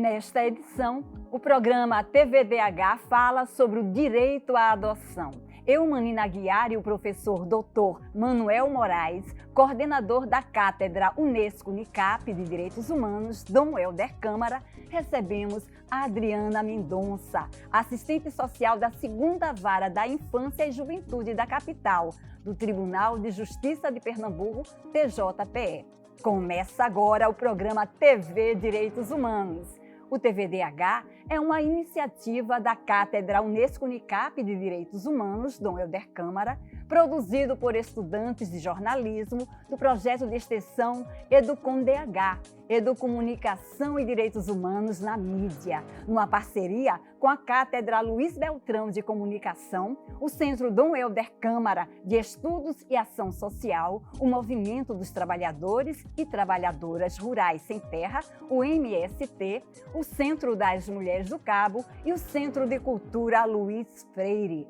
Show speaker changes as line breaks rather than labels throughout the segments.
Nesta edição, o programa TVDH fala sobre o direito à adoção. Eu, Manina Aguiar, e o professor Dr. Manuel Moraes, coordenador da Cátedra Unesco-Unicap de Direitos Humanos, Dom Helder Câmara, recebemos a Adriana Mendonça, assistente social da 2ª Vara da Infância e Juventude da capital, do Tribunal de Justiça de Pernambuco, TJPE. Começa agora o programa TV Direitos Humanos. O TVDH é uma iniciativa da Cátedra Unesco-Unicap de Direitos Humanos, Dom Helder Câmara, produzido por estudantes de jornalismo do projeto de extensão EducomDH, Educomunicação e Direitos Humanos na Mídia, numa parceria com a Cátedra Luiz Beltrão de Comunicação, o Centro Dom Helder Câmara de Estudos e Ação Social, o Movimento dos Trabalhadores e Trabalhadoras Rurais Sem Terra, o MST, o Centro das Mulheres do Cabo e o Centro de Cultura Luiz Freire.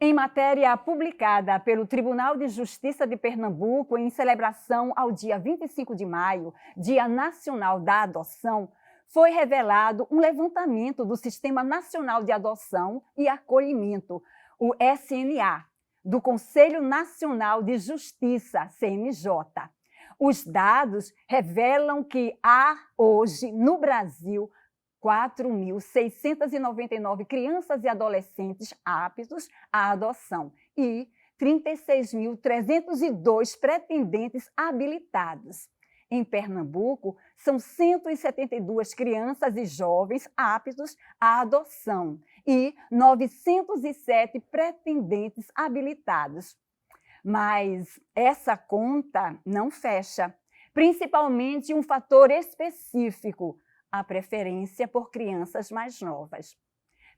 Em matéria publicada pelo Tribunal de Justiça de Pernambuco em celebração ao dia 25 de maio, Dia Nacional da Adoção, foi revelado um levantamento do Sistema Nacional de Adoção e Acolhimento, o SNA, do Conselho Nacional de Justiça, CNJ. Os dados revelam que há hoje no Brasil 4.699 crianças e adolescentes aptos à adoção e 36.302 pretendentes habilitados. Em Pernambuco, são 172 crianças e jovens aptos à adoção e 907 pretendentes habilitados. Mas essa conta não fecha, principalmente um fator específico: a preferência por crianças mais novas.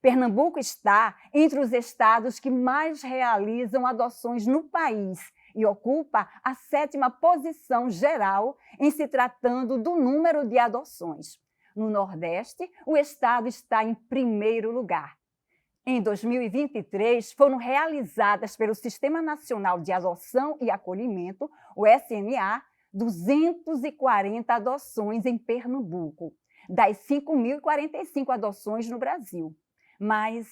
Pernambuco está entre os estados que mais realizam adoções no país e ocupa a 7ª posição geral em se tratando do número de adoções. No Nordeste, o estado está em primeiro lugar. Em 2023, foram realizadas pelo Sistema Nacional de Adoção e Acolhimento, o SNA, 240 adoções em Pernambuco, das 5.045 adoções no Brasil. Mas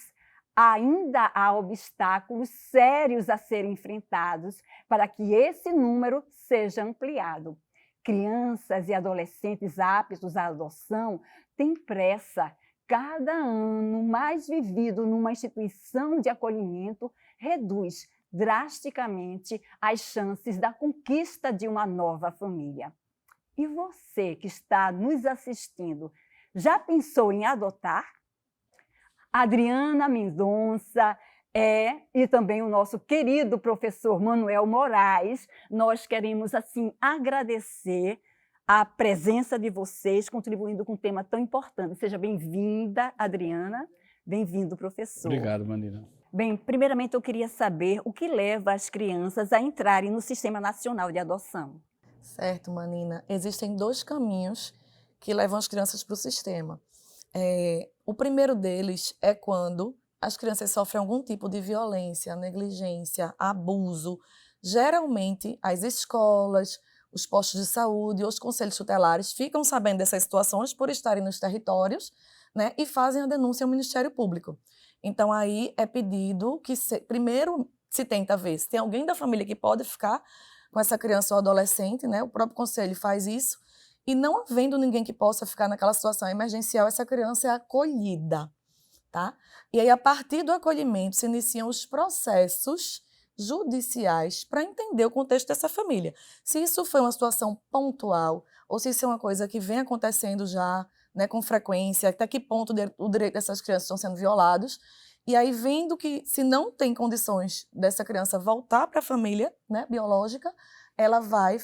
ainda há obstáculos sérios a serem enfrentados para que esse número seja ampliado. Crianças e adolescentes aptos à adoção têm pressa. Cada ano mais vivido numa instituição de acolhimento reduz drasticamente as chances da conquista de uma nova família. E você que está nos assistindo, já pensou em adotar? Adriana Mendonça e também o nosso querido professor Manuel Moraes, nós queremos assim agradecer a presença de vocês, contribuindo com um tema tão importante. Seja bem-vinda, Adriana. Bem-vindo, professor.
Obrigado, Manina.
Bem, primeiramente eu queria saber o que leva as crianças a entrarem no Sistema Nacional de Adoção.
Certo, Manina. Existem 2 caminhos que levam as crianças para o sistema. O primeiro deles é quando as crianças sofrem algum tipo de violência, negligência, abuso. Geralmente, as escolas, os postos de saúde ou os conselhos tutelares ficam sabendo dessas situações por estarem nos territórios, né, e fazem a denúncia ao Ministério Público. Então, aí é pedido que primeiro se tenta ver se tem alguém da família que pode ficar com essa criança ou adolescente, né, o próprio conselho faz isso, e não havendo ninguém que possa ficar naquela situação emergencial, essa criança é acolhida, tá? E aí, a partir do acolhimento, se iniciam os processos judiciais para entender o contexto dessa família. Se isso foi uma situação pontual ou se isso é uma coisa que vem acontecendo já, né, com frequência, até que ponto o direito dessas crianças estão sendo violados. E aí, vendo que se não tem condições dessa criança voltar para a família, né, biológica, ela vai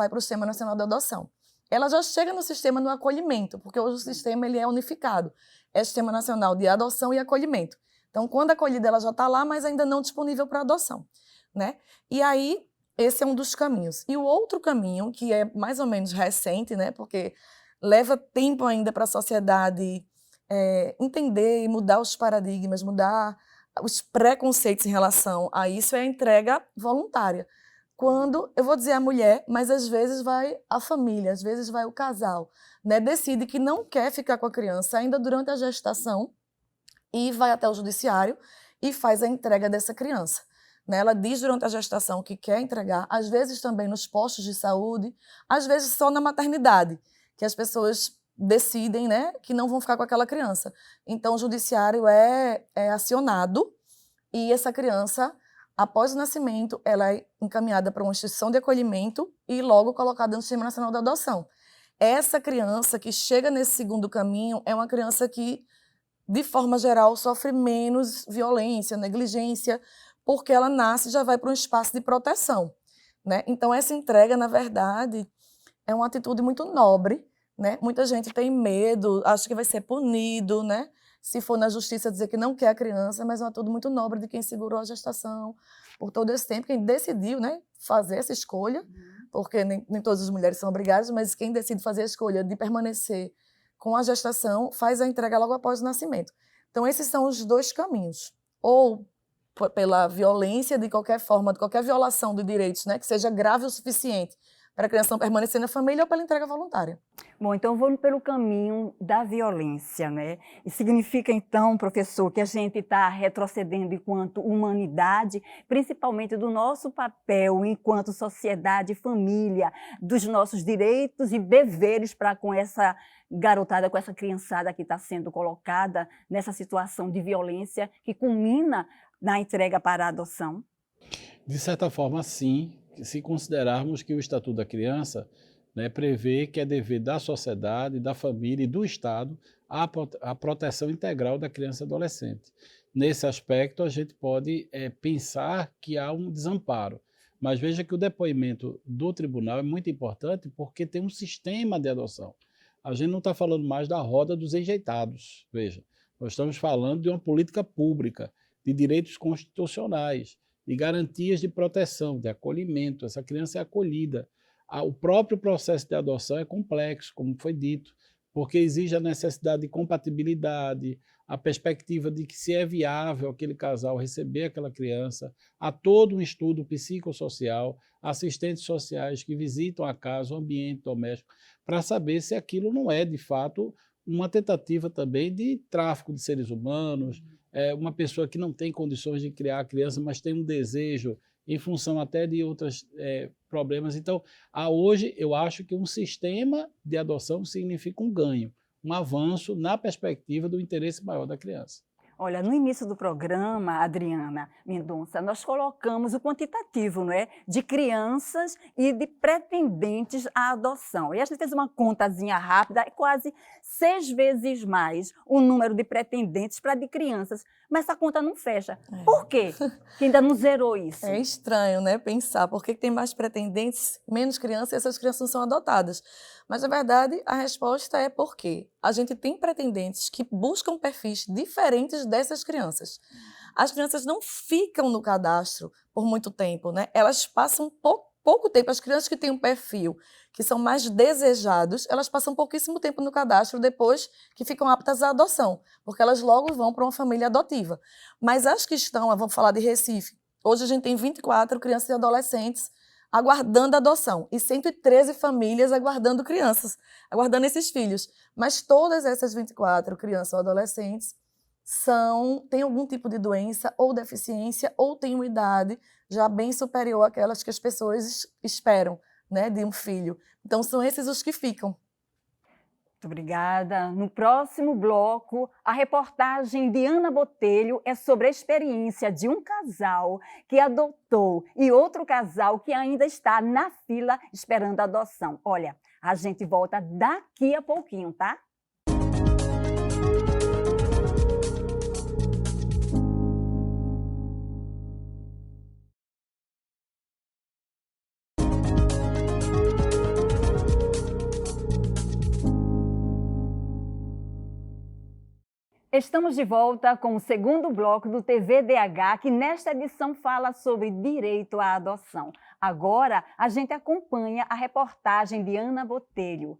para o Sistema Nacional de Adoção. Ela já chega no sistema do acolhimento, porque hoje o sistema ele é unificado. É o Sistema Nacional de Adoção e Acolhimento. Então, quando acolhida, ela já está lá, mas ainda não disponível para adoção, né? E aí, esse é um dos caminhos. E o outro caminho, que é mais ou menos recente, né? Porque leva tempo ainda para a sociedade entender e mudar os paradigmas, mudar os preconceitos em relação a isso, é a entrega voluntária. quando, eu vou dizer a mulher, mas às vezes vai a família, às vezes vai o casal, né? Decide que não quer ficar com a criança ainda durante a gestação e vai até o judiciário e faz a entrega dessa criança, né? Ela diz durante a gestação que quer entregar, às vezes também nos postos de saúde, às vezes só na maternidade, que as pessoas decidem, né, que não vão ficar com aquela criança. Então, o judiciário é acionado e essa criança, após o nascimento, ela é encaminhada para uma instituição de acolhimento e logo colocada no Sistema Nacional da Adoção. Essa criança que chega nesse segundo caminho é uma criança que, de forma geral, sofre menos violência, negligência, porque ela nasce e já vai para um espaço de proteção, né? Então, essa entrega, na verdade, é uma atitude muito nobre, né? Muita gente tem medo, acha que vai ser punido, né? Se for na justiça dizer que não quer a criança, mas é uma atitude muito nobre de quem segurou a gestação por todo esse tempo, quem decidiu, né, fazer essa escolha, porque nem todas as mulheres são obrigadas, mas quem decide fazer a escolha de permanecer com a gestação faz a entrega logo após o nascimento. Então, esses são os dois caminhos. Ou pela violência de qualquer forma, de qualquer violação de direitos, né, que seja grave o suficiente para a criança não permanecer na família, ou pela entrega voluntária.
Bom, então vamos pelo caminho da violência, né? E significa então, professor, que a gente está retrocedendo enquanto humanidade, principalmente do nosso papel enquanto sociedade, família, dos nossos direitos e deveres para com essa garotada, com essa criançada que está sendo colocada nessa situação de violência que culmina na entrega para a adoção?
De certa forma, sim, se considerarmos que o Estatuto da Criança, né, prevê que é dever da sociedade, da família e do Estado a proteção integral da criança e adolescente. Nesse aspecto, a gente pode pensar que há um desamparo, mas veja que o depoimento do tribunal é muito importante porque tem um sistema de adoção. A gente não está falando mais da roda dos enjeitados, veja, nós estamos falando de uma política pública, de direitos constitucionais, de garantias de proteção, de acolhimento. Essa criança é acolhida. O próprio processo de adoção é complexo, como foi dito, porque exige a necessidade de compatibilidade, a perspectiva de que se é viável aquele casal receber aquela criança, há todo um estudo psicossocial, assistentes sociais que visitam a casa, o ambiente doméstico, para saber se aquilo não é, de fato, uma tentativa também de tráfico de seres humanos, uma pessoa que não tem condições de criar a criança, mas tem um desejo em função até de outros problemas. Então, hoje, eu acho que um sistema de adoção significa um ganho, um avanço na perspectiva do interesse maior da criança.
Olha, no início do programa, Adriana Mendonça, nós colocamos o quantitativo, não é, de crianças e de pretendentes à adoção. E a gente fez uma contazinha rápida, é quase 6 vezes mais o número de pretendentes para de crianças. Mas essa conta não fecha. Por quê que ainda não zerou isso?
É estranho, né, pensar por que tem mais pretendentes, menos crianças, e essas crianças não são adotadas. Mas, na verdade, a resposta é porque a gente tem pretendentes que buscam perfis diferentes dessas crianças. As crianças não ficam no cadastro por muito tempo, né? Elas passam pouco tempo. As crianças que têm um perfil que são mais desejados, elas passam pouquíssimo tempo no cadastro depois que ficam aptas à adoção, porque elas logo vão para uma família adotiva. Mas as que estão, vamos falar de Recife, hoje a gente tem 24 crianças e adolescentes aguardando adoção e 113 famílias aguardando crianças, aguardando esses filhos. Mas todas essas 24 crianças ou adolescentes têm algum tipo de doença ou deficiência ou têm uma idade já bem superior àquelas que as pessoas esperam, né, de um filho. Então, são esses os que ficam.
Muito obrigada. No próximo bloco, a reportagem de Ana Botelho é sobre a experiência de um casal que adotou e outro casal que ainda está na fila esperando a adoção. Olha, a gente volta daqui a pouquinho, tá? Estamos de volta com o segundo bloco do TVDH, que nesta edição fala sobre direito à adoção. Agora, a gente acompanha a reportagem de Ana Botelho.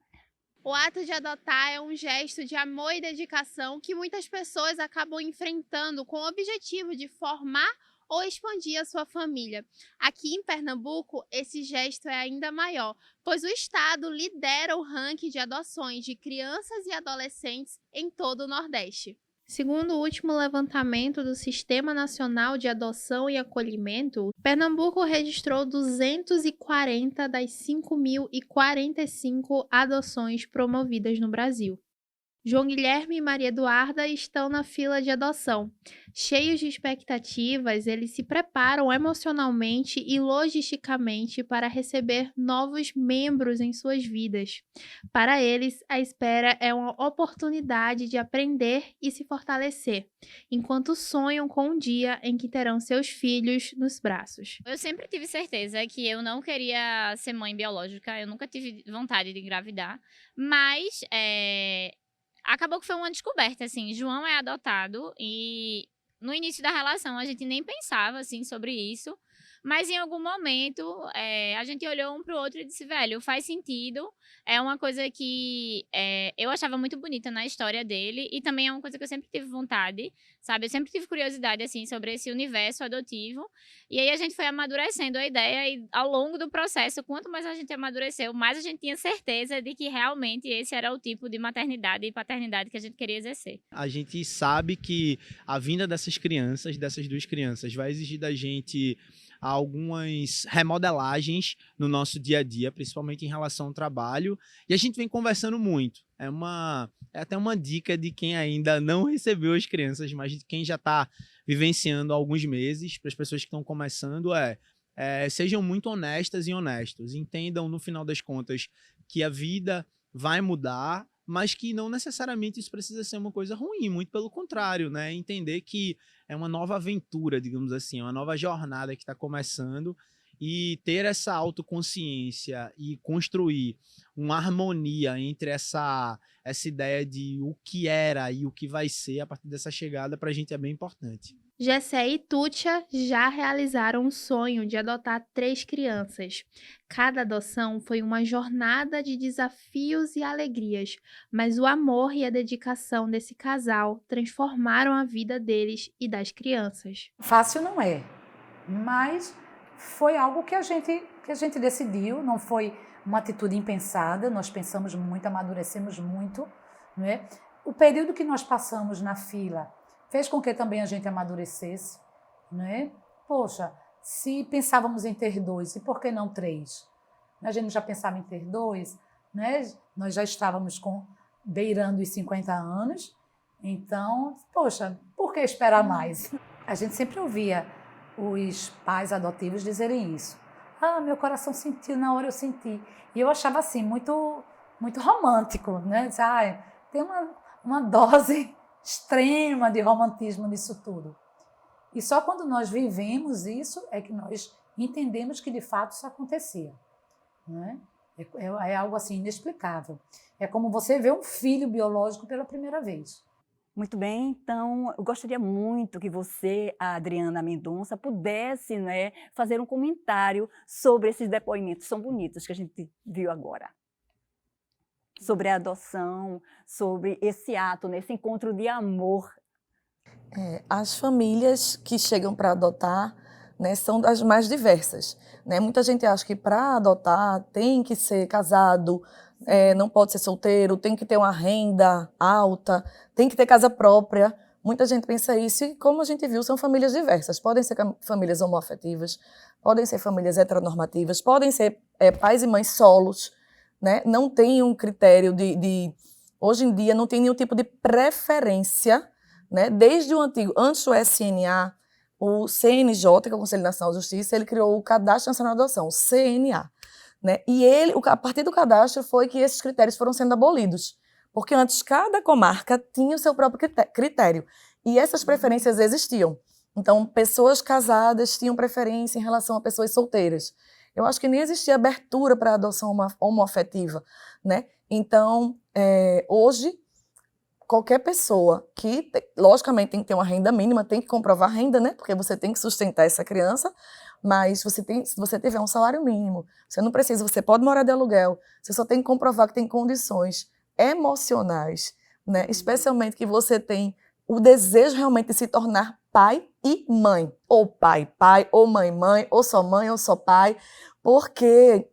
O ato de adotar é um gesto de amor e dedicação que muitas pessoas acabam enfrentando com o objetivo de formar ou expandir a sua família. Aqui em Pernambuco, esse gesto é ainda maior, pois o estado lidera o ranking de adoções de crianças e adolescentes em todo o Nordeste. Segundo o último levantamento do Sistema Nacional de Adoção e Acolhimento, Pernambuco registrou 240 das 5.045 adoções promovidas no Brasil. João Guilherme e Maria Eduarda estão na fila de adoção. Cheios de expectativas, eles se preparam emocionalmente e logisticamente para receber novos membros em suas vidas. Para eles, a espera é uma oportunidade de aprender e se fortalecer, enquanto sonham com um dia em que terão seus filhos nos braços.
Eu sempre tive certeza que eu não queria ser mãe biológica, eu nunca tive vontade de engravidar, mas acabou que foi uma descoberta, assim. João é adotado e no início da relação a gente nem pensava, assim, sobre isso. Mas em algum momento a gente olhou um pro outro e disse, velho, faz sentido. É uma coisa que eu achava muito bonita na história dele e também é uma coisa que eu sempre tive vontade, sabe? Eu sempre tive curiosidade, assim, sobre esse universo adotivo. E aí a gente foi amadurecendo a ideia e ao longo do processo, quanto mais a gente amadureceu, mais a gente tinha certeza de que realmente esse era o tipo de maternidade e paternidade que a gente queria exercer.
A gente sabe que a vinda dessas crianças, dessas duas crianças, vai exigir da gente algumas remodelagens no nosso dia a dia, principalmente em relação ao trabalho, e a gente vem conversando muito. É até uma dica de quem ainda não recebeu as crianças, mas de quem já está vivenciando há alguns meses, para as pessoas que estão começando, sejam muito honestas e honestos, entendam no final das contas que a vida vai mudar, mas que não necessariamente isso precisa ser uma coisa ruim, muito pelo contrário, né? Entender que é uma nova aventura, digamos assim, uma nova jornada que está começando e ter essa autoconsciência e construir uma harmonia entre essa ideia de o que era e o que vai ser a partir dessa chegada, para a gente é bem importante.
Gessé e Tútia já realizaram o sonho de adotar 3 crianças. Cada adoção foi uma jornada de desafios e alegrias, mas o amor e a dedicação desse casal transformaram a vida deles e das crianças.
Fácil não é, mas foi algo que a gente decidiu, não foi uma atitude impensada, nós pensamos muito, amadurecemos muito, não é? O período que nós passamos na fila fez com que também a gente amadurecesse, né? Poxa, se pensávamos em ter 2, e por que não 3? A gente já pensava em ter 2, né? Nós já estávamos beirando os 50 anos, então, poxa, por que esperar mais? A gente sempre ouvia os pais adotivos dizerem isso. Ah, meu coração sentiu, na hora eu senti. E eu achava assim, muito, muito romântico, né? Tem uma dose extrema de romantismo nisso tudo. E só quando nós vivemos isso é que nós entendemos que de fato isso acontecia, né? É algo assim inexplicável. É como você ver um filho biológico pela primeira vez.
Muito bem, então eu gostaria muito que você, a Adriana Mendonça, pudesse, né, fazer um comentário sobre esses depoimentos tão bonitos que a gente viu agora. Sobre a adoção, sobre esse ato, né, esse encontro de amor.
As famílias que chegam para adotar, né, são das mais diversas, né? Muita gente acha que para adotar tem que ser casado, não pode ser solteiro, tem que ter uma renda alta, tem que ter casa própria. Muita gente pensa isso e, como a gente viu, são famílias diversas. Podem ser famílias homoafetivas, podem ser famílias heteronormativas, podem ser pais e mães solos, né? Não tem um critério hoje em dia não tem nenhum tipo de preferência, né? Desde o antigo, antes do SNA, o CNJ, que é o Conselho Nacional de Justiça, ele criou o Cadastro Nacional de Adoção, o CNA, né? E a partir do cadastro foi que esses critérios foram sendo abolidos, porque antes cada comarca tinha o seu próprio critério e essas preferências existiam. Então, pessoas casadas tinham preferência em relação a pessoas solteiras. Eu acho que nem existia abertura para a adoção homoafetiva, né? Então, hoje, qualquer pessoa que, logicamente, tem que ter uma renda mínima, tem que comprovar a renda, né? Porque você tem que sustentar essa criança, mas se você tiver um salário mínimo, você pode morar de aluguel, você só tem que comprovar que tem condições emocionais, né? Especialmente que você tem o desejo realmente de se tornar pai e mãe. Ou pai, ou mãe, ou só pai, porque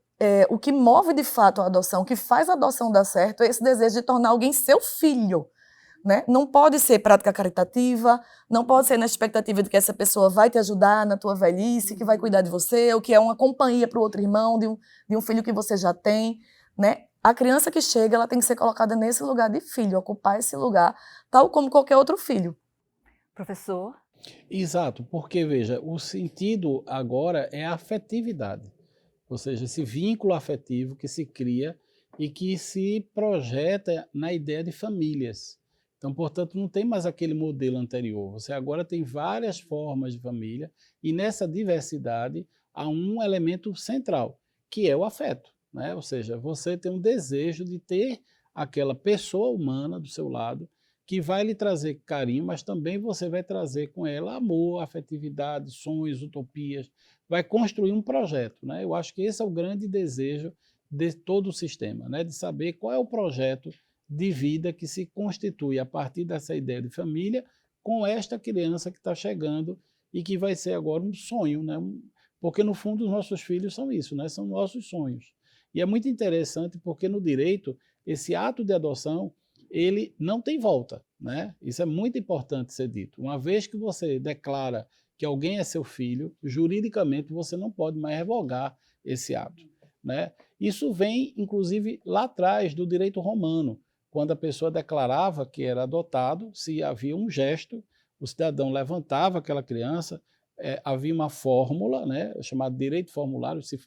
o que move de fato a adoção, o que faz a adoção dar certo, é esse desejo de tornar alguém seu filho. Né? Não pode ser prática caritativa, não pode ser na expectativa de que essa pessoa vai te ajudar na tua velhice, que vai cuidar de você, ou que é uma companhia para o outro irmão de um filho que você já tem. Né? A criança que chega, ela tem que ser colocada nesse lugar de filho, ocupar esse lugar, tal como qualquer outro filho.
Professor?
Exato, porque, veja, o sentido agora é a afetividade, ou seja, esse vínculo afetivo que se cria e que se projeta na ideia de famílias. Então, portanto, não tem mais aquele modelo anterior. Você agora tem várias formas de família e nessa diversidade há um elemento central, que é o afeto, né? Ou seja, você tem um desejo de ter aquela pessoa humana do seu lado que vai lhe trazer carinho, mas também você vai trazer com ela amor, afetividade, sonhos, utopias, vai construir um projeto, né? Eu acho que esse é o grande desejo de todo o sistema, né? De saber qual é o projeto de vida que se constitui a partir dessa ideia de família com esta criança que está chegando e que vai ser agora um sonho, né? Porque no fundo os nossos filhos são isso, né? São nossos sonhos. E é muito interessante porque no direito esse ato de adoção ele não tem volta, né? Isso é muito importante ser dito. Uma vez que você declara que alguém é seu filho, juridicamente você não pode mais revogar esse ato, né? Isso vem inclusive lá atrás do direito romano. Quando a pessoa declarava que era adotado, se havia um gesto, o cidadão levantava aquela criança, havia uma fórmula, né, chamada direito formulário, se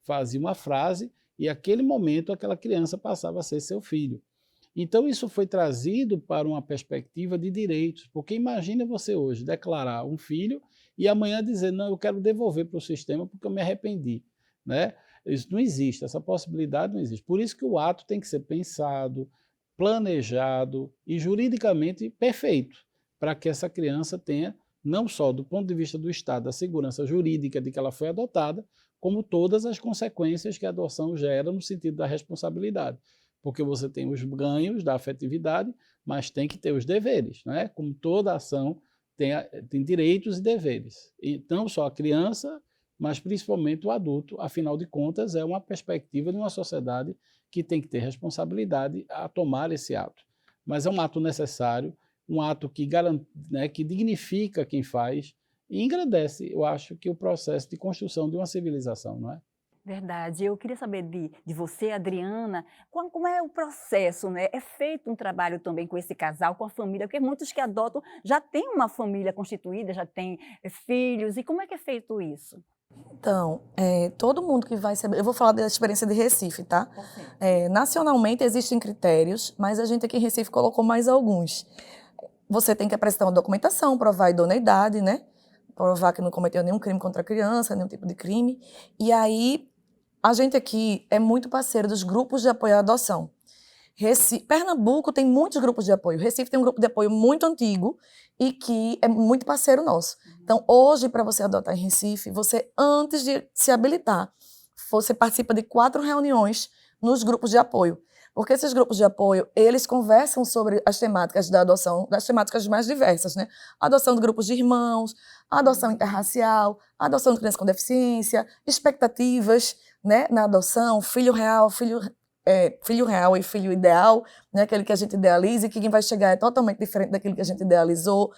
fazia uma frase e, naquele momento, aquela criança passava a ser seu filho. Então, isso foi trazido para uma perspectiva de direitos, porque imagina você hoje declarar um filho e amanhã dizer, não, eu quero devolver para o sistema porque eu me arrependi, né? Isso não existe, essa possibilidade não existe. Por isso que o ato tem que ser pensado, planejado e juridicamente perfeito, para que essa criança tenha, não só do ponto de vista do Estado, a segurança jurídica de que ela foi adotada, como todas as consequências que a adoção gera no sentido da responsabilidade. Porque você tem os ganhos da afetividade, mas tem que ter os deveres, né? Como toda ação tem direitos e deveres. E não só a criança, mas principalmente o adulto, afinal de contas, é uma perspectiva de uma sociedade que tem que ter responsabilidade a tomar esse ato. Mas é um ato necessário, um ato que garante, né, que dignifica quem faz e engrandece, eu acho, que o processo de construção de uma civilização, não é?
Verdade. Eu queria saber de você, Adriana, como é o processo, né? É feito um trabalho também com esse casal, com a família, porque muitos que adotam já têm uma família constituída, já têm filhos, e como é que é feito isso?
Então, todo mundo que vai saber... Eu vou falar da experiência de Recife, tá? Nacionalmente existem critérios, mas a gente aqui em Recife colocou mais alguns. Você tem que apresentar uma documentação, provar a idoneidade, né? Provar que não cometeu nenhum crime contra a criança, nenhum tipo de crime. E aí, a gente aqui é muito parceiro dos grupos de apoio à adoção. Pernambuco tem muitos grupos de apoio. Recife tem um grupo de apoio muito antigo e que é muito parceiro nosso. Então, hoje, para você adotar em Recife, você, antes de se habilitar, você participa de 4 reuniões nos grupos de apoio. Porque esses grupos de apoio, eles conversam sobre as temáticas da adoção, das temáticas mais diversas, né? Adoção de grupos de irmãos, adoção interracial, adoção de crianças com deficiência, expectativas, né, na adoção, filho real e filho ideal, né, aquele que a gente idealiza e que quem vai chegar é totalmente diferente daquilo que a gente idealizou.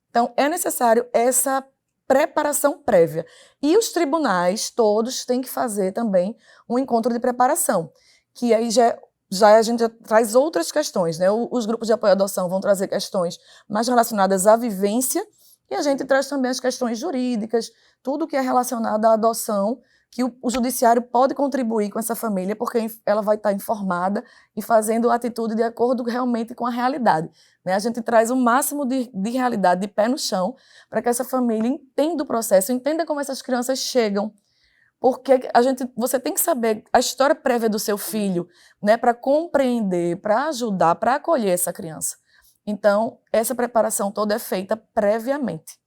Então, é necessário essa preparação prévia. E os tribunais todos têm que fazer também um encontro de preparação, que aí já a gente traz outras questões, né? Os grupos de apoio à adoção vão trazer questões mais relacionadas à vivência e a gente traz também as questões jurídicas, tudo que é relacionado à adoção, que o judiciário pode contribuir com essa família, porque ela vai estar informada e fazendo a atitude de acordo realmente com a realidade, né? A gente traz o máximo de realidade, de pé no chão, para que essa família entenda o processo, entenda como essas crianças chegam, porque você tem que saber a história prévia do seu filho, né, para compreender, para ajudar, para acolher essa criança. Então, essa preparação toda é feita previamente.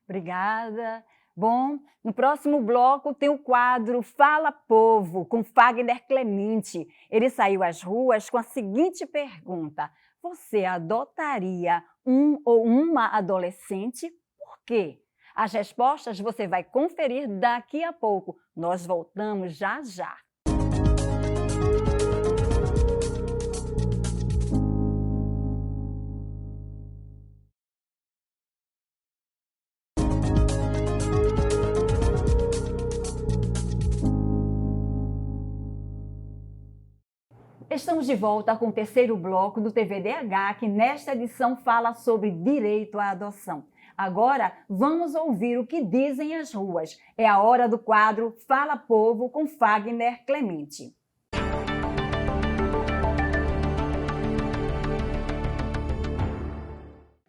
Obrigada. Bom, no próximo bloco tem o quadro Fala Povo, com Fagner Clemente. Ele saiu às ruas com a seguinte pergunta: Você adotaria um ou uma adolescente? Por quê? As respostas você vai conferir daqui a pouco. Nós voltamos já já. Estamos de volta com o terceiro bloco do TVDH, que nesta edição fala sobre direito à adoção. Agora, vamos ouvir o que dizem as ruas. É a hora do quadro Fala Povo com Fagner Clemente.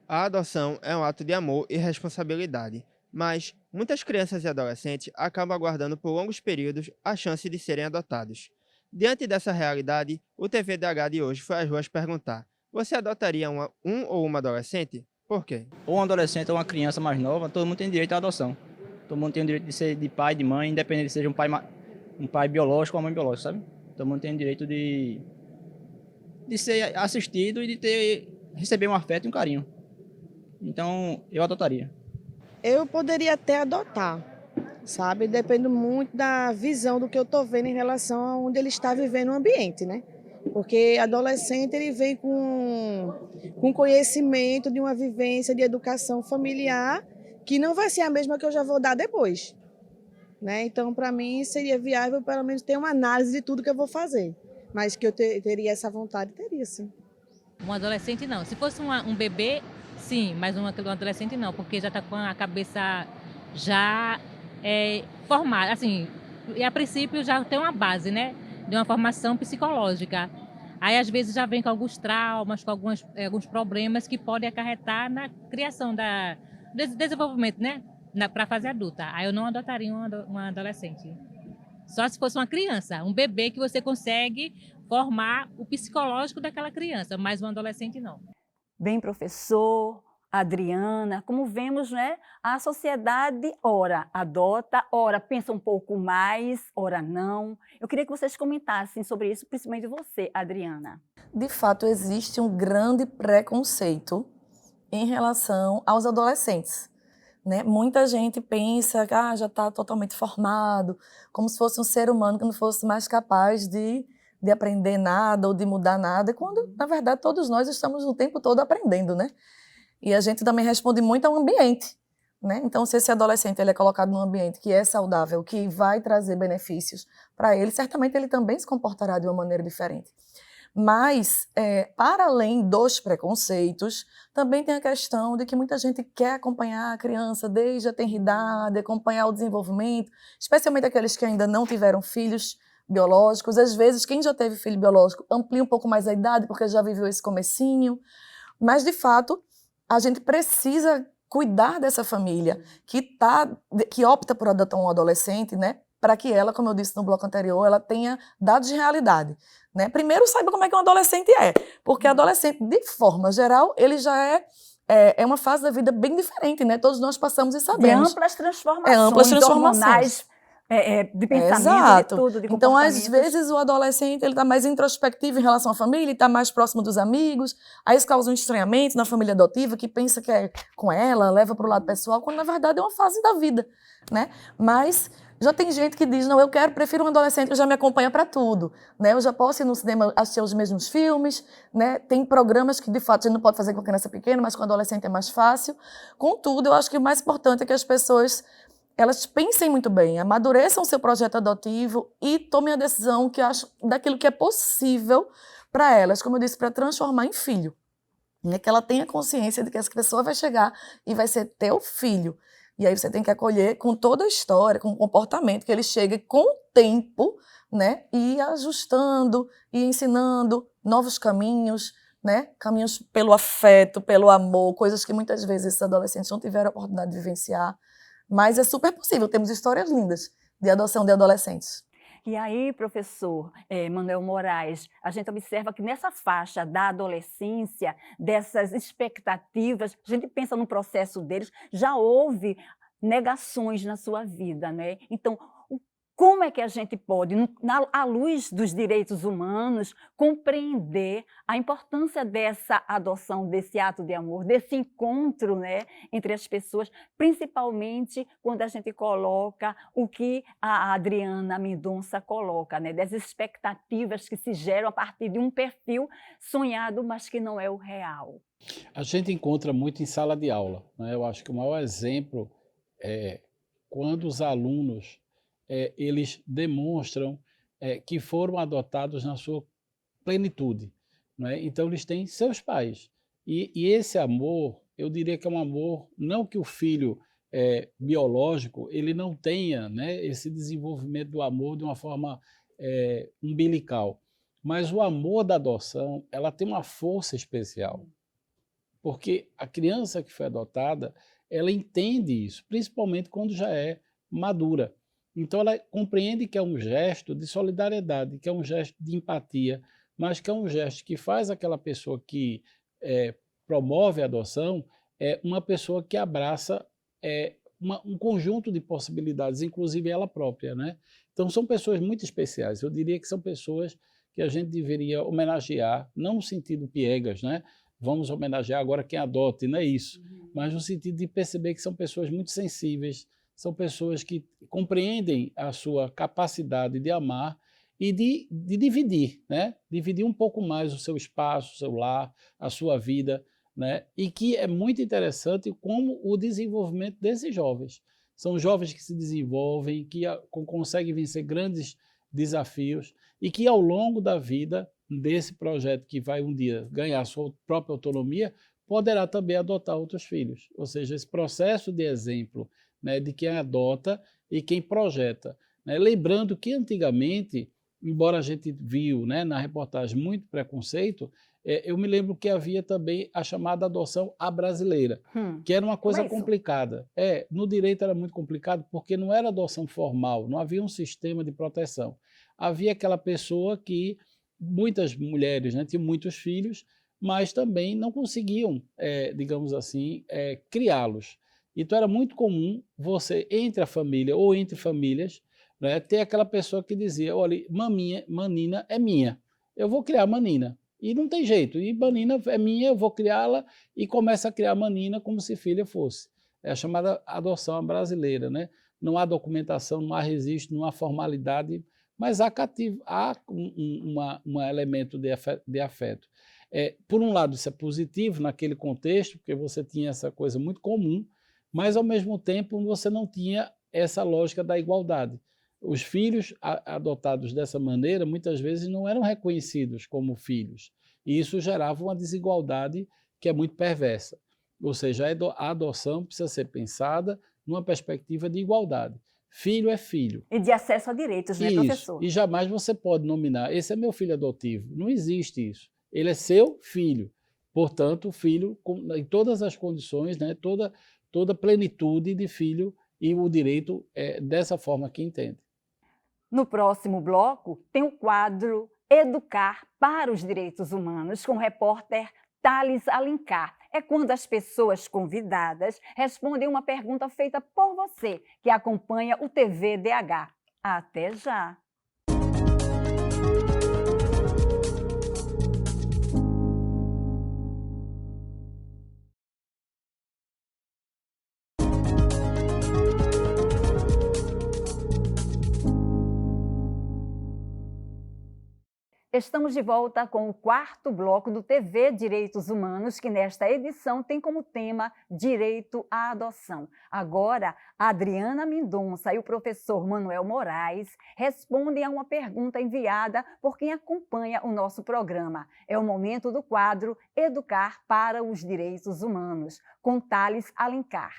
A adoção é um ato de amor e responsabilidade, mas muitas crianças e adolescentes acabam aguardando por longos períodos a chance de serem adotados. Diante dessa realidade, o TVDH de hoje foi às ruas perguntar: você adotaria um ou uma adolescente? Por quê?
Ou um adolescente ou uma criança mais nova, todo mundo tem direito à adoção. Todo mundo tem o direito de ser de pai, de mãe, independente de seja um pai biológico ou uma mãe biológica, sabe? Todo mundo tem o direito de ser assistido e de receber um afeto e um carinho. Então, eu adotaria.
Eu poderia até adotar, sabe? Depende muito da visão do que eu estou vendo em relação a onde ele está vivendo o ambiente, né? Porque adolescente ele vem com conhecimento de uma vivência de educação familiar que não vai ser a mesma que eu já vou dar depois, né? Então, para mim, seria viável pelo menos ter uma análise de tudo que eu vou fazer. Mas que eu teria essa vontade, teria sim.
Um adolescente não. Se fosse um bebê, sim, mas um adolescente não, porque já está com a cabeça já formada, assim, e a princípio já tem uma base, né, de uma formação psicológica. Aí às vezes já vem com alguns traumas, com alguns problemas que podem acarretar na criação do desenvolvimento, né, para a fase adulta. Aí eu não adotaria uma adolescente. Só se fosse uma criança, um bebê que você consegue formar o psicológico daquela criança, mas um adolescente não.
Bem, professor, Adriana, como vemos, né, a sociedade ora adota, ora pensa um pouco mais, ora não. Eu queria que vocês comentassem sobre isso, principalmente você, Adriana.
De fato, existe um grande preconceito em relação aos adolescentes, né? Muita gente pensa que já está totalmente formado, como se fosse um ser humano que não fosse mais capaz de aprender nada ou de mudar nada, quando, na verdade, todos nós estamos o tempo todo aprendendo, né? E a gente também responde muito ao ambiente, né? Então, se esse adolescente ele é colocado num ambiente que é saudável, que vai trazer benefícios para ele, certamente ele também se comportará de uma maneira diferente. Mas, para além dos preconceitos, também tem a questão de que muita gente quer acompanhar a criança desde a tenridade, acompanhar o desenvolvimento, especialmente aqueles que ainda não tiveram filhos biológicos. Às vezes, quem já teve filho biológico amplia um pouco mais a idade, porque já viveu esse comecinho. Mas, de fato, a gente precisa cuidar dessa família que opta por adotar um adolescente, né? Para que ela, como eu disse no bloco anterior, ela tenha dados de realidade, né? Primeiro, saiba como é que um adolescente é, porque adolescente, de forma geral, ele já é uma fase da vida bem diferente, né? Todos nós passamos e sabemos.
De amplas transformações,
amplas transformações.
Hormonais, de pensamento,
Exato.
de tudo, de
então, às
comportamentos.
vezes, o adolescente está mais introspectivo em relação à família, está mais próximo dos amigos, aí isso causa um estranhamento na família adotiva, que pensa que é com ela, leva para o lado pessoal, quando, na verdade, é uma fase da vida, né? Mas já tem gente que diz, não, prefiro um adolescente que já me acompanha para tudo, né? Eu já posso ir no cinema assistir os mesmos filmes, né? Tem programas que, de fato, a gente não pode fazer com criança pequena, mas com adolescente é mais fácil. Contudo, eu acho que o mais importante é que as pessoas elas pensem muito bem, amadureçam o seu projeto adotivo e tomem a decisão que acho daquilo que é possível para elas, como eu disse, para transformar em filho. Né? Que ela tenha consciência de que essa pessoa vai chegar e vai ser teu filho. E aí você tem que acolher com toda a história, com o comportamento, que ele chegue com o tempo, né? E ir ajustando, e ensinando novos caminhos, né? Caminhos pelo afeto, pelo amor, coisas que muitas vezes esses adolescentes não tiveram a oportunidade de vivenciar. Mas é super possível, temos histórias lindas de adoção de adolescentes.
E aí, professor Manuel Moraes, a gente observa que nessa faixa da adolescência, dessas expectativas, a gente pensa no processo deles, já houve negações na sua vida, né? Então, Como é que a gente pode, à luz dos direitos humanos, compreender a importância dessa adoção, desse ato de amor, desse encontro, né, entre as pessoas, principalmente quando a gente coloca o que a Adriana Mendonça coloca, né, das expectativas que se geram a partir de um perfil sonhado, mas que não é o real.
A gente encontra muito em sala de aula, né? Eu acho que o maior exemplo é quando os alunos eles demonstram que foram adotados na sua plenitude, né? Então eles têm seus pais. E esse amor, eu diria que é um amor, não que o filho biológico ele não tenha, né, esse desenvolvimento do amor de uma forma umbilical, mas o amor da adoção ela tem uma força especial. Porque a criança que foi adotada, ela entende isso, principalmente quando já é madura. Então ela compreende que é um gesto de solidariedade, que é um gesto de empatia, mas que é um gesto que faz aquela pessoa que promove a adoção uma pessoa que abraça um conjunto de possibilidades, inclusive ela própria, né? Então são pessoas muito especiais. Eu diria que são pessoas que a gente deveria homenagear, não no sentido piegas, né? Vamos homenagear agora quem adota, e não é isso, mas no sentido de perceber que são pessoas muito sensíveis, são pessoas que compreendem a sua capacidade de amar e de dividir, né? Dividir um pouco mais o seu espaço, o seu lar, a sua vida, né? E que é muito interessante como o desenvolvimento desses jovens. São jovens que se desenvolvem, que conseguem vencer grandes desafios e que ao longo da vida desse projeto que vai um dia ganhar sua própria autonomia, poderá também adotar outros filhos. Ou seja, esse processo de exemplo, né, de quem adota e quem projeta, né? Lembrando que antigamente, embora a gente viu, né, na reportagem muito preconceito, eu me lembro que havia também a chamada adoção à brasileira, que era uma coisa complicada. No direito era muito complicado porque não era adoção formal, não havia um sistema de proteção. Havia aquela pessoa que muitas mulheres, né, tinham muitos filhos, mas também não conseguiam, digamos assim, criá-los. Então era muito comum você, entre a família ou entre famílias, né, ter aquela pessoa que dizia, olha, Manina é minha, eu vou criar Manina. E não tem jeito, e Manina é minha, eu vou criá-la, e começa a criar Manina como se filha fosse. É a chamada adoção brasileira, né? Não há documentação, não há registro, não há formalidade, mas há um elemento de afeto. Por um lado, isso é positivo naquele contexto, porque você tinha essa coisa muito comum, mas, ao mesmo tempo, você não tinha essa lógica da igualdade. Os filhos adotados dessa maneira, muitas vezes, não eram reconhecidos como filhos, e isso gerava uma desigualdade que é muito perversa. Ou seja, a adoção precisa ser pensada numa perspectiva de igualdade. Filho é filho.
E de acesso a direitos, né, professor?
E jamais você pode nominar, esse é meu filho adotivo. Não existe isso. Ele é seu filho. Portanto, filho em todas as condições, né, toda plenitude de filho, e o direito é dessa forma que entende.
No próximo bloco, tem o quadro Educar para os Direitos Humanos, com o repórter Thales Alencar. É quando as pessoas convidadas respondem uma pergunta feita por você, que acompanha o TVDH. Até já! Estamos de volta com o quarto bloco do TV Direitos Humanos, que nesta edição tem como tema Direito à Adoção. Agora, a Adriana Mendonça e o professor Manuel Moraes respondem a uma pergunta enviada por quem acompanha o nosso programa. É o momento do quadro Educar para os Direitos Humanos, com Thales Alencar.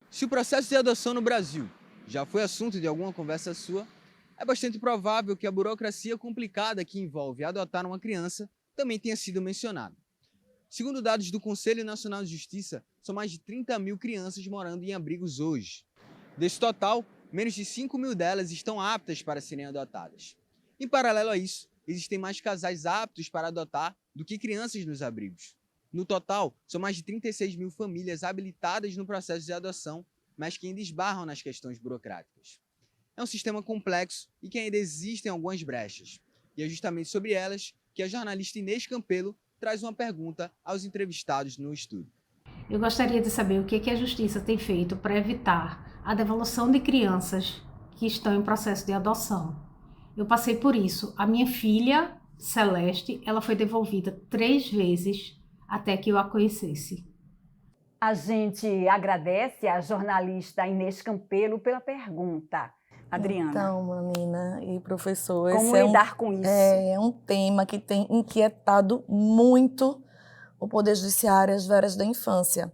Se o processo de adoção no Brasil já foi assunto de alguma conversa sua, é bastante provável que a burocracia complicada que envolve adotar uma criança também tenha sido mencionada. Segundo dados do Conselho Nacional de Justiça, são mais de 30 mil crianças morando em abrigos hoje. Desse total, menos de 5 mil delas estão aptas para serem adotadas. Em paralelo a isso, existem mais casais aptos para adotar do que crianças nos abrigos. No total, são mais de 36 mil famílias habilitadas no processo de adoção, mas que ainda esbarram nas questões burocráticas. É um sistema complexo e que ainda existem algumas brechas. E é justamente sobre elas que a jornalista Inês Campelo traz uma pergunta aos entrevistados no estúdio.
Eu gostaria de saber o que a Justiça tem feito para evitar a devolução de crianças que estão em processo de adoção. Eu passei por isso. A minha filha, Celeste, ela foi devolvida 3 vezes até que eu a conhecesse.
A gente agradece à jornalista Inês Campelo pela pergunta. Adriana.
Então, Manina e professor,
como
esse
lidar com isso?
É um tema que tem inquietado muito o Poder Judiciário e as varas da infância.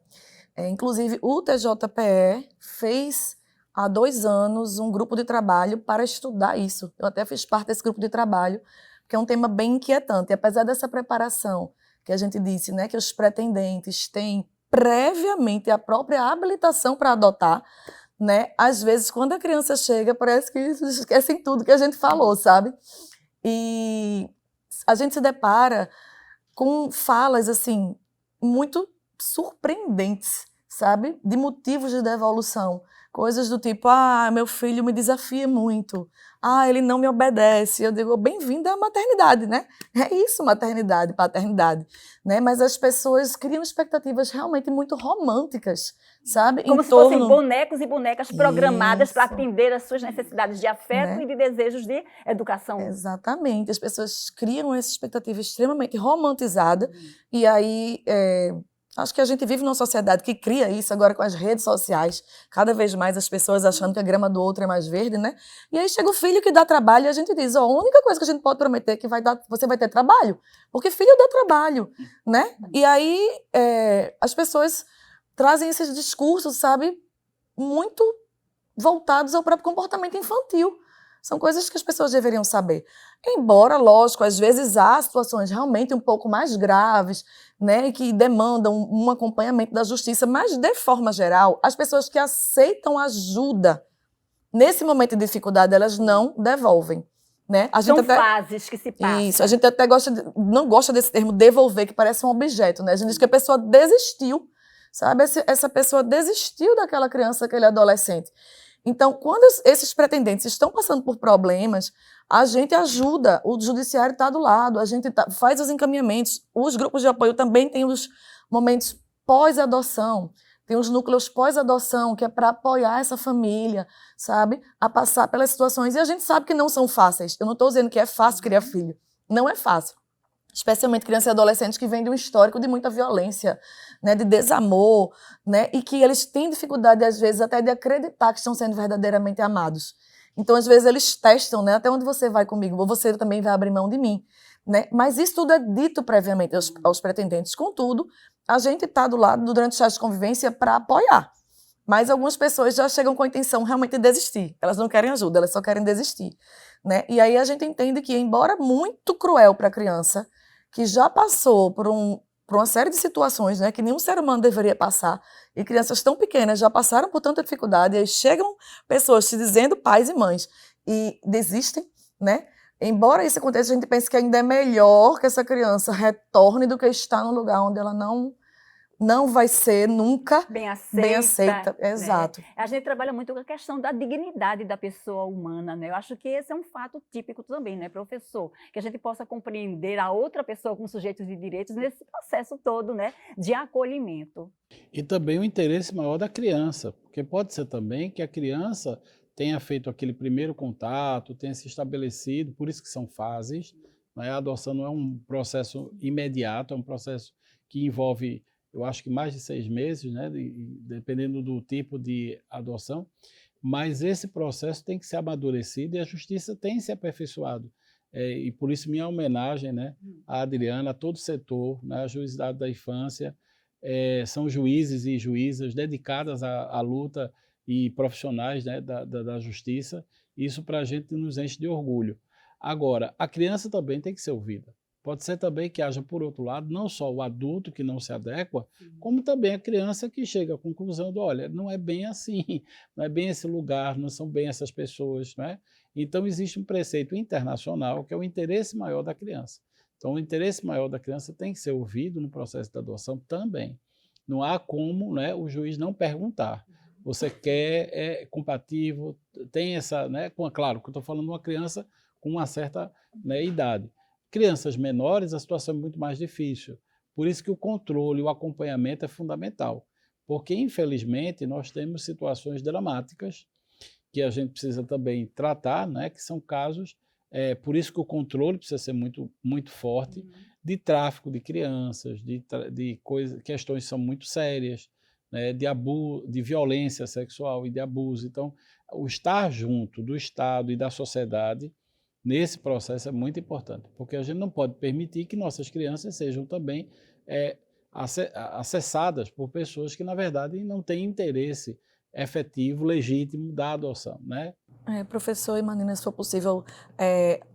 Inclusive, o TJPE fez há 2 anos um grupo de trabalho para estudar isso. Eu até fiz parte desse grupo de trabalho, porque é um tema bem inquietante. E apesar dessa preparação que a gente disse, né, que os pretendentes têm previamente a própria habilitação para adotar, né? Às vezes, quando a criança chega, parece que esquecem tudo que a gente falou, sabe? E a gente se depara com falas, assim, muito surpreendentes, sabe? De motivos de devolução. Coisas do tipo, meu filho me desafia muito. Ele não me obedece. Eu digo, bem-vinda à maternidade, né? É isso, maternidade, paternidade. Né? Mas as pessoas criam expectativas realmente muito românticas, sabe?
Como se fossem bonecos e bonecas programadas para atender às suas necessidades de afeto, né? E de desejos de educação.
Exatamente. As pessoas criam essa expectativa extremamente romantizada e aí... Acho que a gente vive numa sociedade que cria isso agora com as redes sociais, cada vez mais as pessoas achando que a grama do outro é mais verde, né? E aí chega o filho que dá trabalho e a gente diz, a única coisa que a gente pode prometer é que você vai ter trabalho, porque filho dá trabalho, né? E aí as pessoas trazem esses discursos, sabe, muito voltados ao próprio comportamento infantil. São coisas que as pessoas deveriam saber. Embora, lógico, às vezes há situações realmente um pouco mais graves, né, que demandam um acompanhamento da justiça, mas, de forma geral, as pessoas que aceitam ajuda nesse momento de dificuldade, elas não devolvem. Né?
São fases que se passam.
Isso, a gente até não gosta desse termo devolver, que parece um objeto. Né? A gente diz que a pessoa desistiu, sabe? Essa pessoa desistiu daquela criança, daquele adolescente. Então, quando esses pretendentes estão passando por problemas, a gente ajuda, o judiciário está do lado, a gente faz os encaminhamentos. Os grupos de apoio também têm os momentos pós-adoção, tem os núcleos pós-adoção, que é para apoiar essa família, sabe, a passar pelas situações. E a gente sabe que não são fáceis. Eu não estou dizendo que é fácil criar filho. Não é fácil. Especialmente crianças e adolescentes que vêm de um histórico de muita violência, né, de desamor, né, e que eles têm dificuldade, às vezes, até de acreditar que estão sendo verdadeiramente amados. Então, às vezes, eles testam, né, até onde você vai comigo, ou você também vai abrir mão de mim. Né? Mas isso tudo é dito previamente aos pretendentes. Contudo, a gente está do lado, durante o chá de convivência, para apoiar. Mas algumas pessoas já chegam com a intenção realmente de desistir. Elas não querem ajuda, elas só querem desistir. Né? E aí a gente entende que, embora muito cruel para a criança, que já passou por uma série de situações, né, que nenhum ser humano deveria passar, e crianças tão pequenas já passaram por tanta dificuldade, e aí chegam pessoas se dizendo pais e mães, e desistem, né? Embora isso aconteça, a gente pensa que ainda é melhor que essa criança retorne do que estar num lugar onde ela não vai ser nunca bem aceita.
Né?
Exato.
A gente trabalha muito com a questão da dignidade da pessoa humana, né? Eu acho que esse é um fato típico também, né, professor? Que a gente possa compreender a outra pessoa como sujeito de direitos nesse processo todo, né, de acolhimento.
E também o interesse maior da criança, porque pode ser também que a criança tenha feito aquele primeiro contato, tenha se estabelecido, por isso que são fases, né? A adoção não é um processo imediato, é um processo que envolve, eu acho que mais de 6 meses, né? Dependendo do tipo de adoção, mas esse processo tem que ser amadurecido e a justiça tem se aperfeiçoado. E por isso minha homenagem, né, à Adriana, a todo o setor, né, a Juizado da Infância, são juízes e juízas dedicadas à luta e profissionais, né, da justiça. Isso para a gente nos enche de orgulho. Agora, a criança também tem que ser ouvida. Pode ser também que haja, por outro lado, não só o adulto que não se adequa, como também a criança que chega à conclusão de, olha, não é bem assim, não é bem esse lugar, não são bem essas pessoas, né? Então, existe um preceito internacional que é o interesse maior da criança. Então, o interesse maior da criança tem que ser ouvido no processo da adoção também. Não há como, né, o juiz não perguntar. Você quer, é compatível, tem essa, né, claro, que eu estou falando de uma criança com uma certa, né, idade. Crianças menores, a situação é muito mais difícil. Por isso que o controle, o acompanhamento é fundamental. Porque, infelizmente, nós temos situações dramáticas que a gente precisa também tratar, né, que são casos, por isso que o controle precisa ser muito, muito forte, de tráfico de crianças, de questões que são muito sérias, né, de violência sexual e de abuso. Então, o estar junto do Estado e da sociedade nesse processo é muito importante, porque a gente não pode permitir que nossas crianças sejam também acessadas por pessoas que, na verdade, não têm interesse efetivo, legítimo da adoção, né?
Professor e Manina, se for possível,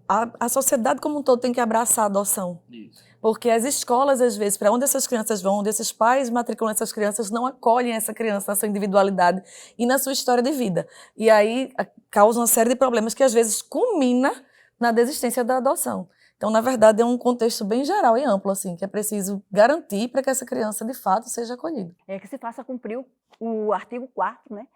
a sociedade como um todo tem que abraçar a adoção. Isso. Porque as escolas, às vezes, para onde essas crianças vão, onde esses pais matriculam essas crianças, não acolhem essa criança na sua individualidade e na sua história de vida. E aí causa uma série de problemas que, às vezes, culmina na desistência da adoção. Então, na verdade, é um contexto bem geral e amplo, assim, que é preciso garantir para que essa criança, de fato, seja acolhida.
É que se faça cumprir o artigo 4º, né,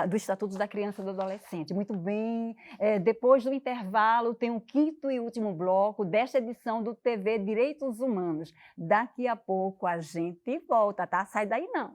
do Estatuto da Criança e do Adolescente. Muito bem. Depois do intervalo, tem o 5º e último bloco desta edição do TV Direitos Humanos. Daqui a pouco a gente volta, tá? Sai daí não.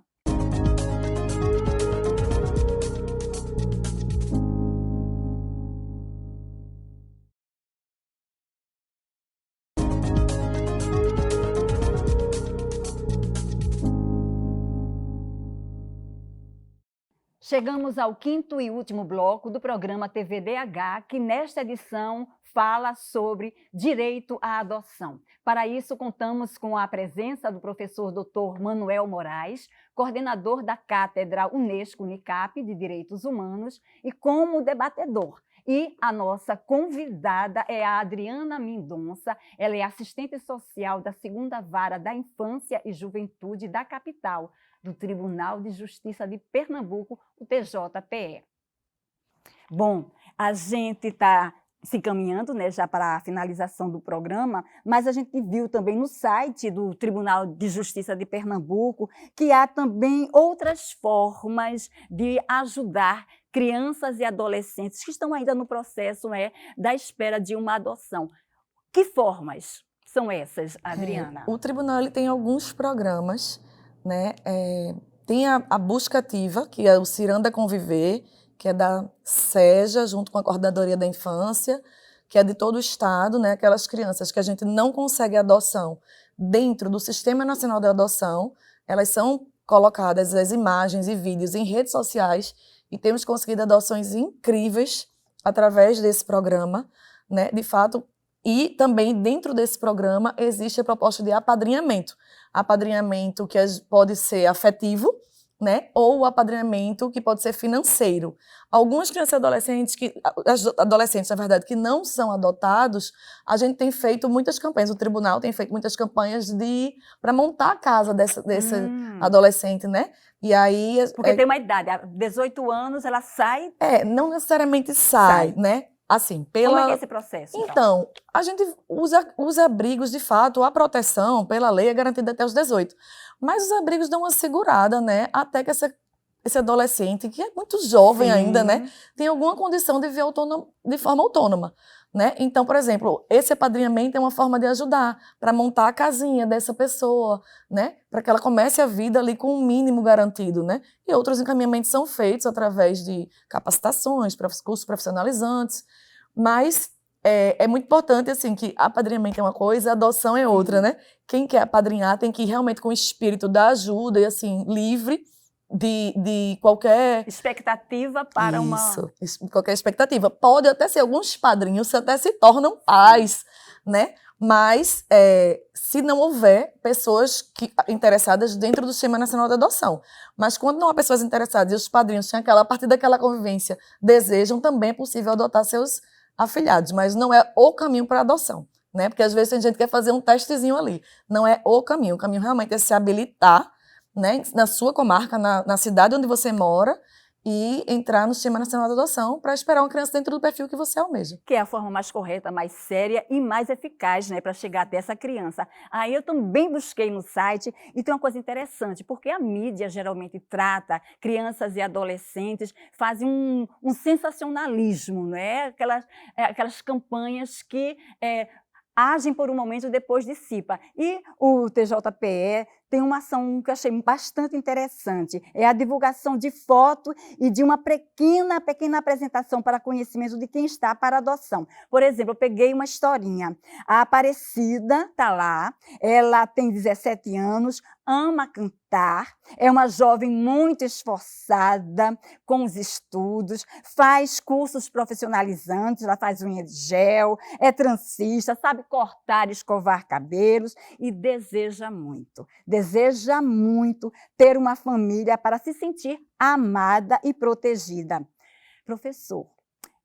Chegamos ao 5º e último bloco do programa TVDH, que nesta edição fala sobre direito à adoção. Para isso, contamos com a presença do professor Dr. Manuel Moraes, coordenador da Cátedra Unesco-Unicap de Direitos Humanos, e como debatedor. E a nossa convidada é a Adriana Mendonça, ela é assistente social da 2ª Vara da Infância e Juventude da capital, do Tribunal de Justiça de Pernambuco, o TJPE. Bom, a gente está se encaminhando, né, já para a finalização do programa, mas a gente viu também no site do Tribunal de Justiça de Pernambuco que há também outras formas de ajudar crianças e adolescentes que estão ainda no processo, né, da espera de uma adoção. Que formas são essas, Adriana?
O tribunal ele tem alguns programas, né? Tem a busca ativa, que é o Ciranda Conviver, que é da SEJA, junto com a Coordenadoria da Infância, que é de todo o Estado, né? Aquelas crianças que a gente não consegue adoção dentro do Sistema Nacional de Adoção, elas são colocadas as imagens e vídeos em redes sociais e temos conseguido adoções incríveis através desse programa, né? De fato, e também dentro desse programa existe a proposta de apadrinhamento. Apadrinhamento que pode ser afetivo, né? Ou o apadrinhamento que pode ser financeiro. Algumas crianças e adolescentes, na verdade, que não são adotados, a gente tem feito muitas campanhas, o tribunal tem feito muitas campanhas para montar a casa desse adolescente, né? E aí...
Porque tem uma idade, há 18 anos ela sai...
não necessariamente sai, né? Assim,
Como é que é esse processo?
Então, a gente usa abrigos, de fato, a proteção, pela lei, é garantida até os 18. Mas os abrigos dão uma segurada, né? Até que esse adolescente, que é muito jovem ainda, né? Tem alguma condição de viver de forma autônoma, né? Então, por exemplo, esse apadrinhamento é uma forma de ajudar para montar a casinha dessa pessoa, né? Para que ela comece a vida ali com um mínimo garantido, né? E outros encaminhamentos são feitos através de capacitações, cursos profissionalizantes, mas é muito importante, assim, que apadrinhamento é uma coisa, adoção é outra, né? Quem quer apadrinhar tem que ir realmente com o espírito da ajuda e, assim, livre de qualquer...
expectativa para
qualquer expectativa. Pode até ser, alguns padrinhos até se tornam pais, né? Mas se não houver pessoas interessadas dentro do Sistema Nacional de Adoção. Mas quando não há pessoas interessadas e os padrinhos a partir daquela convivência desejam, também é possível adotar seus afilhados, mas não é o caminho para a adoção, né? Porque às vezes tem gente que quer fazer um testezinho ali. Não é o caminho realmente é se habilitar, né, na sua comarca, na cidade onde você mora, e entrar no Sistema Nacional de Adoção para esperar uma criança dentro do perfil que você almeja.
Que é a forma mais correta, mais séria e mais eficaz, né, para chegar até essa criança. Aí eu também busquei no site e tem uma coisa interessante, porque a mídia geralmente trata crianças e adolescentes, fazem um sensacionalismo, né? Aquelas campanhas que agem por um momento e depois dissipa. E o TJPE tem uma ação que eu achei bastante interessante, é a divulgação de foto e de uma pequena apresentação para conhecimento de quem está para adoção. Por exemplo, eu peguei uma historinha. A Aparecida está lá, ela tem 17 anos, ama cantar, é uma jovem muito esforçada com os estudos, faz cursos profissionalizantes, ela faz unha de gel, é transista, sabe cortar e escovar cabelos e deseja muito ter uma família para se sentir amada e protegida. Professor,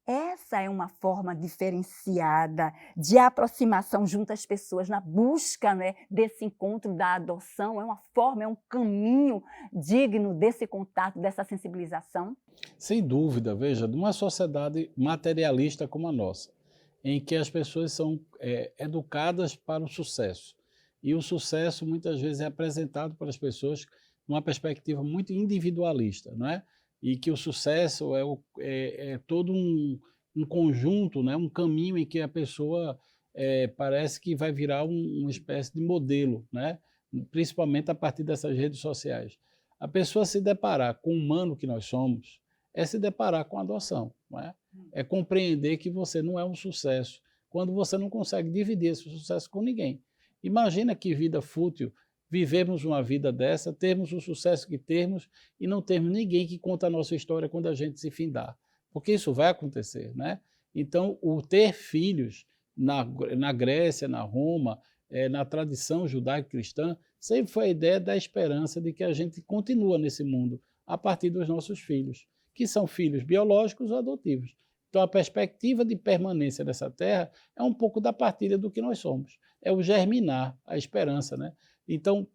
essa é uma forma diferenciada de aproximação junto às pessoas na busca, né, desse encontro da adoção? É uma forma, é um caminho digno desse contato, dessa sensibilização?
Sem dúvida, veja, numa sociedade materialista como a nossa, em que as pessoas são educadas para o sucesso, e o sucesso muitas vezes é apresentado para as pessoas numa perspectiva muito individualista, não é? E que o sucesso é todo um conjunto, né? Um caminho em que a pessoa parece que vai virar uma espécie de modelo, né? Principalmente a partir dessas redes sociais. A pessoa se deparar com o humano que nós somos é se deparar com a adoção, não é? É compreender que você não é um sucesso quando você não consegue dividir esse sucesso com ninguém. Imagina que vida fútil vivemos uma vida dessa, termos o sucesso que temos e não termos ninguém que conta a nossa história quando a gente se findar. Porque isso vai acontecer, né? Então, o ter filhos na Grécia, na Roma, na tradição judaico-cristã, sempre foi a ideia da esperança de que a gente continua nesse mundo a partir dos nossos filhos, que são filhos biológicos ou adotivos. Então, a perspectiva de permanência dessa terra é um pouco da partilha do que nós somos. É o germinar, a esperança, né? Então,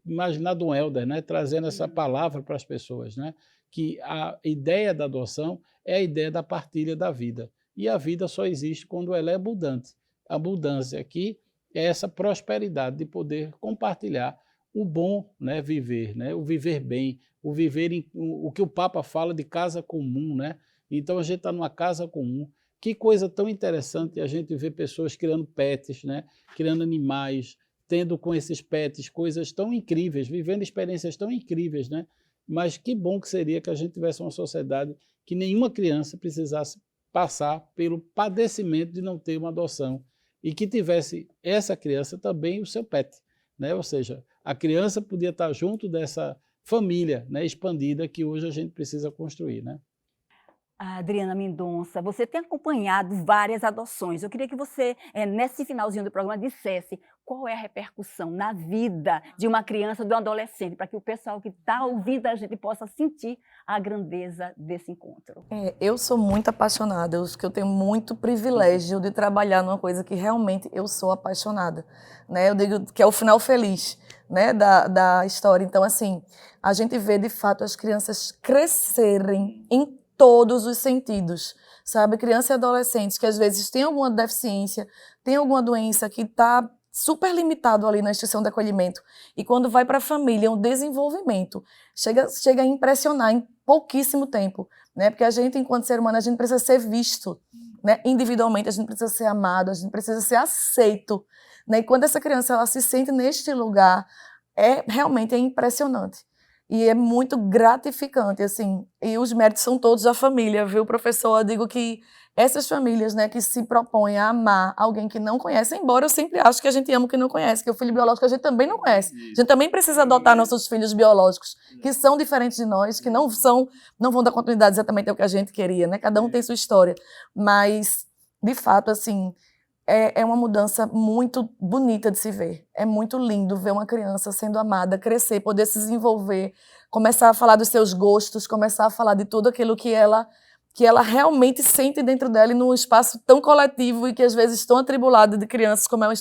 imaginar Dom Helder, né, trazendo essa palavra para as pessoas, né, que a ideia da adoção é a ideia da partilha da vida. E a vida só existe quando ela é abundante. A abundância aqui é essa prosperidade de poder compartilhar o bom, né, viver, né, o viver bem, o viver o que o Papa fala de casa comum, né? Então a gente está numa casa comum. Que coisa tão interessante a gente ver pessoas criando pets, né, criando animais, tendo com esses pets coisas tão incríveis, vivendo experiências tão incríveis, né? Mas que bom que seria que a gente tivesse uma sociedade que nenhuma criança precisasse passar pelo padecimento de não ter uma adoção e que tivesse essa criança também o seu pet, né? Ou seja, a criança podia estar junto dessa família, né, expandida que hoje a gente precisa construir, né?
Adriana Mendonça, você tem acompanhado várias adoções. Eu queria que você, nesse finalzinho do programa, dissesse qual é a repercussão na vida de uma criança, de um adolescente, para que o pessoal que está ouvindo a gente possa sentir a grandeza desse encontro.
Eu sou muito apaixonada, eu acho que eu tenho muito privilégio de trabalhar numa coisa que realmente eu sou apaixonada, né? Eu digo que é o final feliz, né, da história. Então, assim, a gente vê de fato as crianças crescerem em todos os sentidos, sabe? Crianças e adolescentes que às vezes têm alguma deficiência, têm alguma doença que está super limitado ali na instituição de acolhimento e quando vai para a família, um desenvolvimento, chega a impressionar em pouquíssimo tempo, né? Porque a gente, enquanto ser humano, a gente precisa ser visto, né? Individualmente, a gente precisa ser amado, a gente precisa ser aceito, né? E quando essa criança ela se sente neste lugar, realmente é impressionante. E é muito gratificante, assim, e os méritos são todos da família, viu, professor? Eu digo que essas famílias, né, que se propõem a amar alguém que não conhece, embora eu sempre acho que a gente ama quem não conhece, que o filho biológico a gente também não conhece. A gente também precisa adotar nossos filhos biológicos, que são diferentes de nós, que não vão dar continuidade exatamente ao que a gente queria, né? Cada um tem sua história. Mas, de fato, assim, é uma mudança muito bonita de se ver. É muito lindo ver uma criança sendo amada, crescer, poder se desenvolver, começar a falar dos seus gostos, começar a falar de tudo aquilo que ela realmente sente dentro dela e num espaço tão coletivo e que às vezes tão atribulado de crianças como é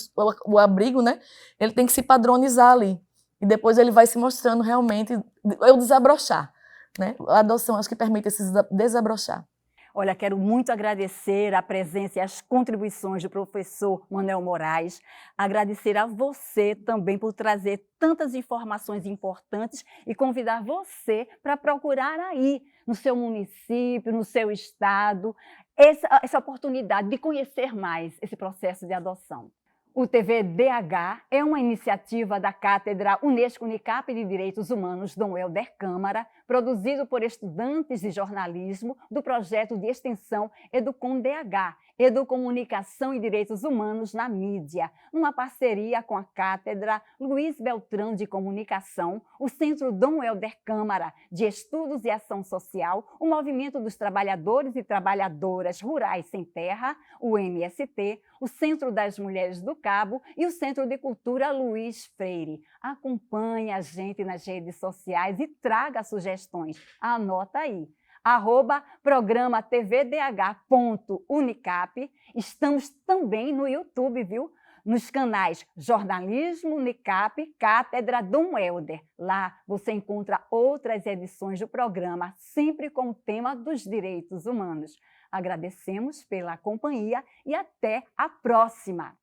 o abrigo, né? Ele tem que se padronizar ali. E depois ele vai se mostrando realmente o desabrochar, né? A adoção acho que permite se desabrochar.
Olha, quero muito agradecer a presença e as contribuições do professor Manuel Moraes, agradecer a você também por trazer tantas informações importantes e convidar você para procurar aí, no seu município, no seu estado, essa oportunidade de conhecer mais esse processo de adoção. O TVDH é uma iniciativa da Cátedra Unesco-Unicap de Direitos Humanos Dom Helder Câmara, produzido por estudantes de jornalismo do projeto de extensão EducomDH, Educomunicação e Direitos Humanos na Mídia, numa parceria com a Cátedra Luiz Beltrão de Comunicação, o Centro Dom Helder Câmara de Estudos e Ação Social, o Movimento dos Trabalhadores e Trabalhadoras Rurais Sem Terra, o MST, o Centro das Mulheres do Cabo e o Centro de Cultura Luiz Freire. Acompanhe a gente nas redes sociais e traga sugestões. Anota aí. @programa tvdh.unicap. Estamos também no YouTube, viu? Nos canais Jornalismo Unicap, Cátedra Dom Helder. Lá você encontra outras edições do programa, sempre com o tema dos direitos humanos. Agradecemos pela companhia e até a próxima!